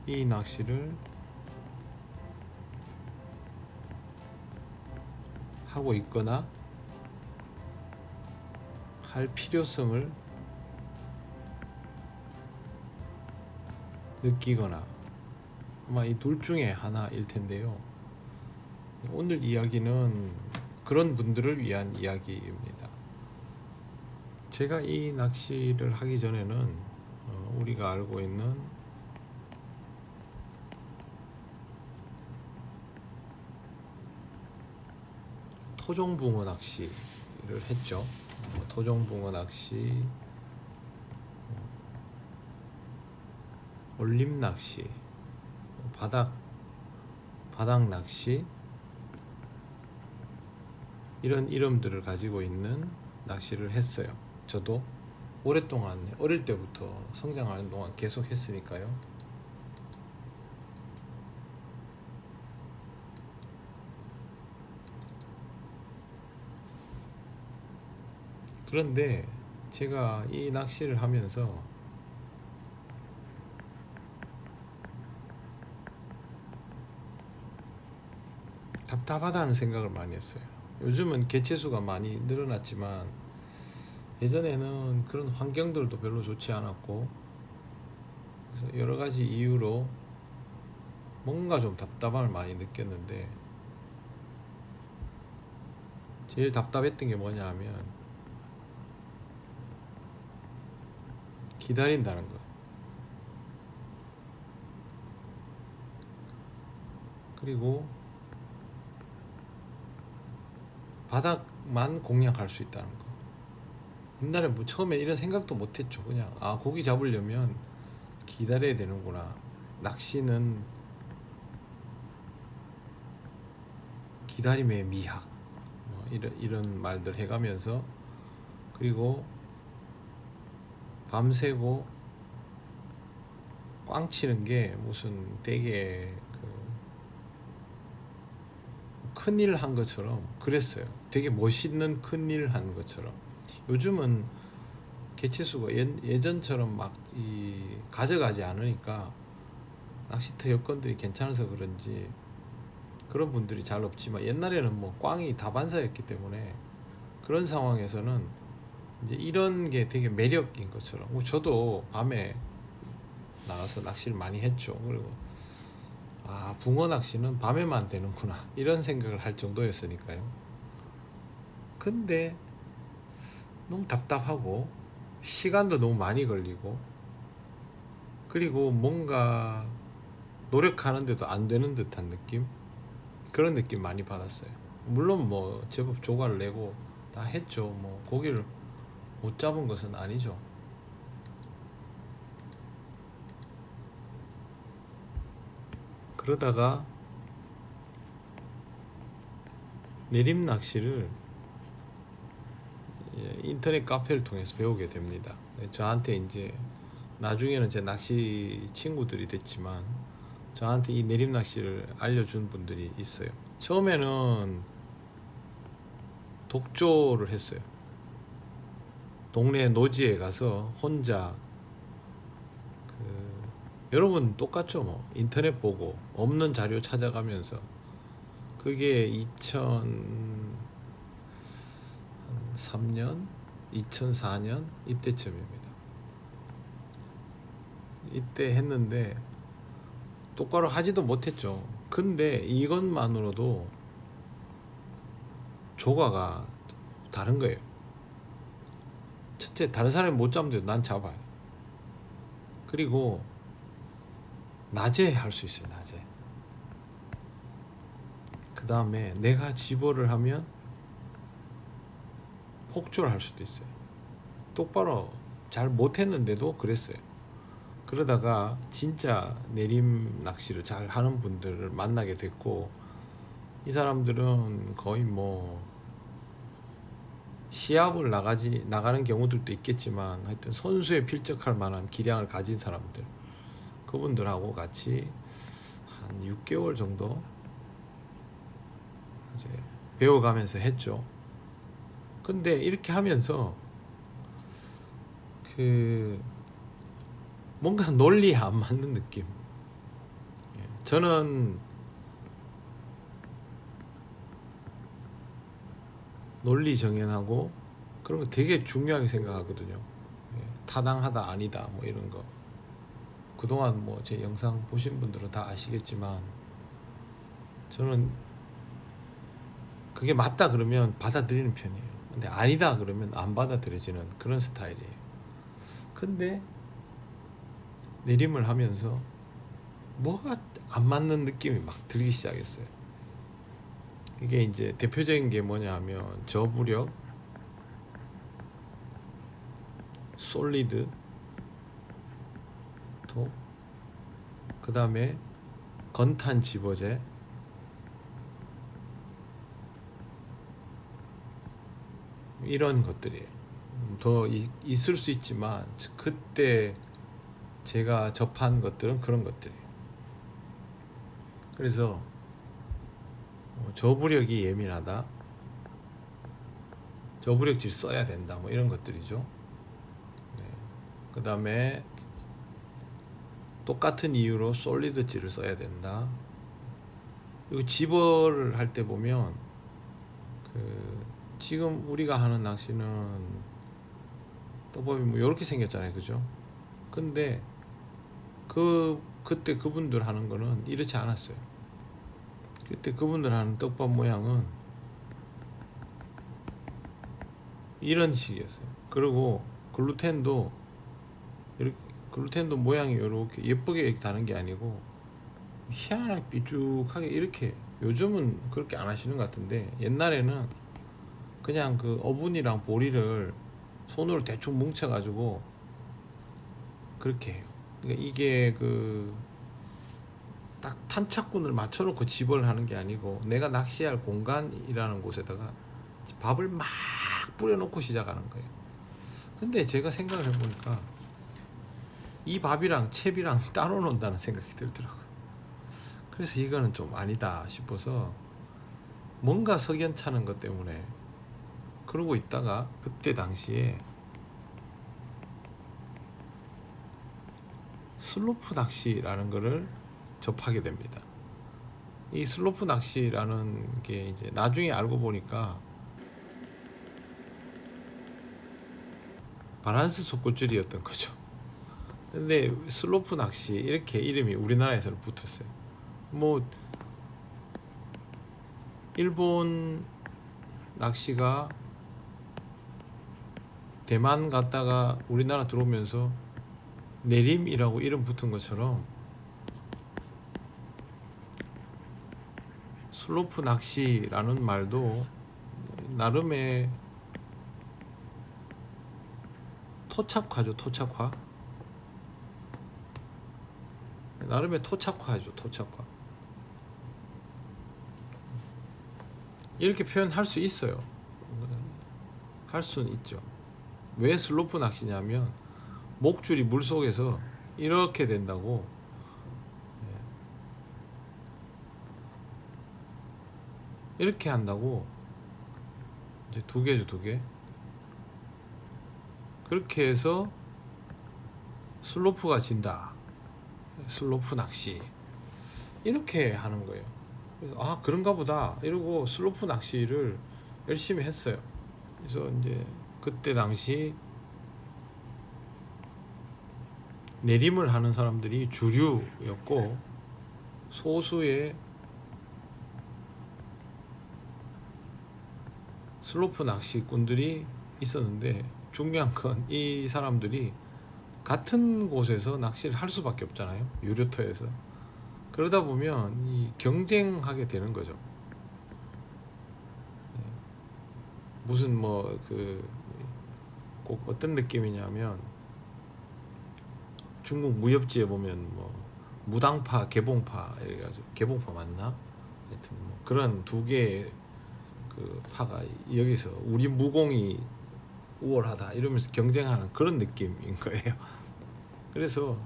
이 낚시를 하고 있거나 할 필요성을 느끼거나 아마 이 둘 중에 하나일 텐데요. 오늘 이야기는 그런 분들을 위한 이야기입니다. 제가 이 낚시를 하기 전에는 우리가 알고 있는 토종붕어 낚시를 했죠. 토종붕어 낚시, 올림 낚시, 바닥 낚시, 이런 이름들을 가지고 있는 낚시를 했어요. 저도 오랫동안 어릴 때부터 성장하는 동안 계속 했으니까요. 그런데 제가 이 낚시를 하면서 답답하다는 생각을 많이 했어요. 요즘은 개체수가 많이 늘어났지만 예전에는 그런 환경들도 별로 좋지 않았고, 그래서 여러 가지 이유로 뭔가 좀 답답함을 많이 느꼈는데, 제일 답답했던 게 뭐냐 하면 기다린다는 거. 그리고 바닥만 공략할 수 있다는 거. 옛날에 뭐 처음에 이런 생각도 못했죠. 그냥 고기 잡으려면 기다려야 되는구나. 낚시는 기다림의 미학. 이런 말들 해가면서, 그리고 밤새고 꽝 치는 게 무슨 되게 큰일 한 것처럼 그랬어요. 되게 멋있는 큰일 한 것처럼. 요즘은 개체수가 예전처럼 막 가져가지 않으니까 낚시터 여건들이 괜찮아서 그런지 그런 분들이 잘 없지만, 옛날에는 뭐 꽝이 다반사였기 때문에 그런 상황에서는 이제 이런 게 되게 매력인 것처럼, 저도 밤에 나가서 낚시를 많이 했죠. 그리고 붕어 낚시는 밤에만 되는구나 이런 생각을 할 정도였으니까요. 근데 너무 답답하고 시간도 너무 많이 걸리고, 그리고 뭔가 노력하는데도 안 되는 듯한 느낌, 그런 느낌 많이 받았어요. 물론 뭐 제법 조가를 내고 다 했죠. 뭐 고기를 못 잡은 것은 아니죠. 그러다가 내림 낚시를 인터넷 카페를 통해서 배우게 됩니다. 저한테 이제 나중에는 제 낚시 친구들이 됐지만 저한테 이 내림 낚시를 알려준 분들이 있어요. 처음에는 독조를 했어요. 동네 노지에 가서 혼자, 여러분 똑같죠. 뭐 인터넷 보고 없는 자료 찾아가면서. 그게 2003년 2004년 이때쯤입니다. 이때 했는데 똑바로 하지도 못했죠. 근데 이것만으로도 조과가 다른 거예요. 첫째, 다른 사람이 못 잡는데도 난 잡아요. 그리고 낮에 할 수 있어요. 낮에. 그 다음에 내가 집어를 하면 폭주를 할 수도 있어요. 똑바로 잘 못했는데도 그랬어요. 그러다가 진짜 내림 낚시를 잘 하는 분들을 만나게 됐고, 이 사람들은 거의 뭐 시합을 나가는 경우들도 있겠지만 하여튼 선수에 필적할 만한 기량을 가진 사람들, 그분들하고 같이 한 6개월 정도 이제 배워가면서 했죠. 근데 이렇게 하면서 뭔가 논리에 안 맞는 느낌. 저는 논리 정연하고 그런 거 되게 중요하게 생각하거든요. 예, 타당하다 아니다 뭐 이런 거. 그동안 뭐 제 영상 보신 분들은 다 아시겠지만 저는 그게 맞다 그러면 받아들이는 편이에요. 근데 아니다 그러면 안 받아들여지는 그런 스타일이에요. 근데 내림을 하면서 뭐가 안 맞는 느낌이 막 들기 시작했어요. 이게 이제 대표적인 게 뭐냐 하면 저부력, 솔리드, 또 그 다음에 건탄 집어제, 이런 것들이에요. 더 있을 수 있지만 그때 제가 접한 것들은 그런 것들이에요. 그래서 저부력이 예민하다, 저부력질 써야 된다 뭐 이런 것들이죠. 네. 그 다음에 똑같은 이유로 솔리드질을 써야 된다. 그리고 집어를 할 때 보면 지금 우리가 하는 낚시는 떠법이 뭐 이렇게 생겼잖아요, 그죠? 근데 그때 그분들 하는 거는 이렇지 않았어요. 그때 그분들 하는 떡밥 모양은 이런 식이었어요. 그리고 글루텐도 모양이 이렇게 예쁘게 이렇게 다는 게 아니고 희한하게 삐죽하게 이렇게. 요즘은 그렇게 안 하시는 것 같은데 옛날에는 그냥 그 어분이랑 보리를 손으로 대충 뭉쳐가지고 그렇게 해요. 그러니까 이게 딱 탄착군을 맞춰놓고 집어를 하는 게 아니고 내가 낚시할 공간이라는 곳에다가 밥을 막 뿌려놓고 시작하는 거예요. 근데 제가 생각을 해보니까 이 밥이랑 채비랑 따로 논다는 생각이 들더라고요. 그래서 이거는 좀 아니다 싶어서 뭔가 석연찮은 것 때문에 그러고 있다가 그때 당시에 슬로프 낚시라는 거를 접하게 됩니다. 이 슬로프 낚시라는 게 이제 나중에 알고 보니까 바란스 속꽃줄이었던 거죠. 근데 슬로프 낚시 이렇게 이름이 우리나라에서는 붙었어요. 뭐 일본 낚시가 대만 갔다가 우리나라 들어오면서 내림이라고 이름 붙은 것처럼 슬로프 낚시라는 말도 나름의 토착화죠. 토착화. 나름의 토착화죠. 토착화. 이렇게 표현할 수 있어요. 할 수는 있죠. 왜 슬로프 낚시냐면 목줄이 물속에서 이렇게 된다고. 이렇게 한다고. 이제 두 개죠, 두 개. 그렇게 해서 슬로프가 진다. 슬로프 낚시. 이렇게 하는 거예요. 그래서 아, 그런가 보다 이러고 슬로프 낚시를 열심히 했어요. 그래서 이제 그때 당시 내림을 하는 사람들이 주류였고 소수의 슬로프 낚시꾼들이 있었는데 중요한 건 이 사람들이 같은 곳에서 낚시를 할 수밖에 없잖아요. 유료터에서. 그러다 보면 이 경쟁하게 되는 거죠. 무슨 뭐 꼭 어떤 느낌이냐면 중국 무협지에 보면 뭐 무당파, 개봉파 이래가지고 개봉파 맞나? 하여튼 뭐 그런 두 개의 그 파가 여기서 우리 무공이 우월하다 이러면서 경쟁하는 그런 느낌인 거예요. 그래서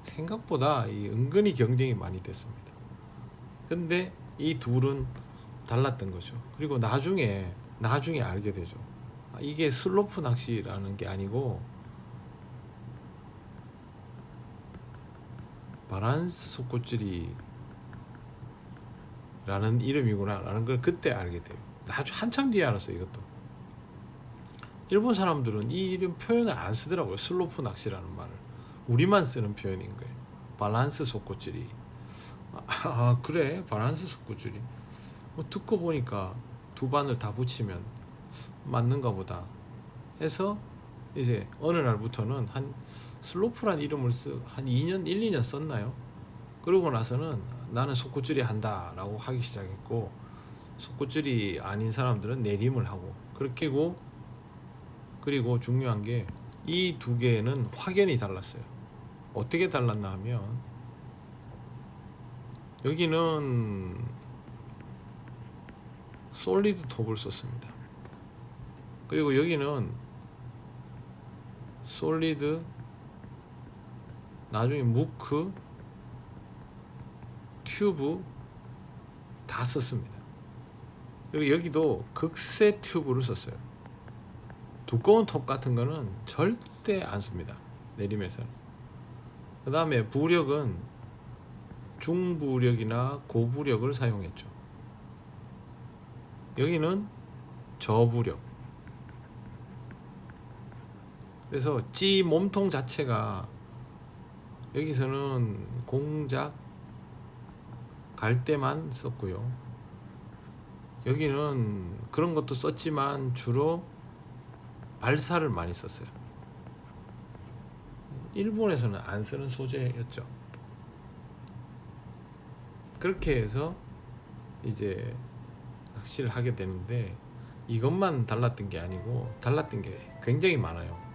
생각보다 이 은근히 경쟁이 많이 됐습니다. 근데 이 둘은 달랐던 거죠. 그리고 나중에 알게 되죠. 이게 슬로프 낚시라는 게 아니고 바란스 속꽃질이 라는 이름이구나 라는 걸 그때 알게 돼요. 아주 한참 뒤에 알았어요. 이것도 일본 사람들은 이 이름 표현을 안 쓰더라고요. 슬로프 낚시라는 말을 우리만 쓰는 표현인 거예요. 밸런스 속고줄이. 그래 밸런스 속고줄이 뭐 듣고 보니까 두 바늘 다 붙이면 맞는가 보다 해서 이제 어느 날부터는 한 슬로프란 이름을 한 2년 1, 2년 썼나요? 그러고 나서는 나는 속고줄이 한다 라고 하기 시작했고, 속고줄이 아닌 사람들은 내림을 하고 그렇게 하고, 그리고 중요한 게 이 두 개는 확연히 달랐어요. 어떻게 달랐나 하면 여기는 솔리드 톱을 썼습니다. 그리고 여기는 솔리드, 나중에 무크, 튜브 다 썼습니다. 그리고 여기도 극세 튜브를 썼어요. 두꺼운 톱 같은 거는 절대 안 씁니다. 내림에서는. 그 다음에 부력은 중부력이나 고부력을 사용했죠. 여기는 저부력. 그래서 찌 몸통 자체가 여기서는 공작, 갈대만 썼고요. 여기는 그런 것도 썼지만 주로 발사를 많이 썼어요. 일본에서는 안 쓰는 소재였죠. 그렇게 해서 이제 낚시를 하게 되는데, 이것만 달랐던 게 아니고 달랐던 게 굉장히 많아요.